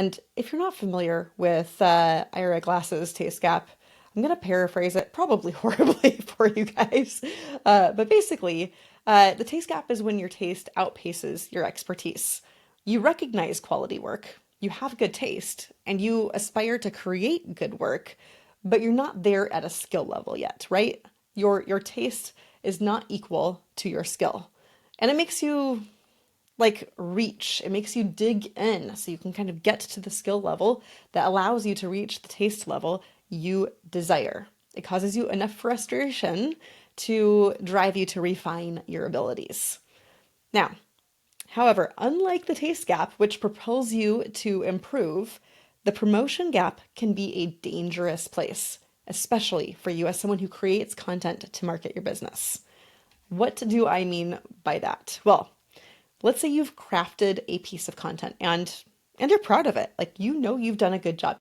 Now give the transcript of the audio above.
And if you're not familiar with Ira Glass's taste gap, I'm going to paraphrase it probably horribly for you guys. But basically, the taste gap is when your taste outpaces your expertise. You recognize quality work, you have good taste, and you aspire to create good work, but you're not there at a skill level yet, right? Your taste is not equal to your skill. And it makes you like reach. It makes you dig in so you can kind of get to the skill level that allows you to reach the taste level you desire. It causes you enough frustration to drive you to refine your abilities. Now, however, unlike the taste gap, which propels you to improve, the promotion gap can be a dangerous place, especially for you as someone who creates content to market your business. What do I mean by that? Well, let's say you've crafted a piece of content and you're proud of it. Like you know you've done a good job.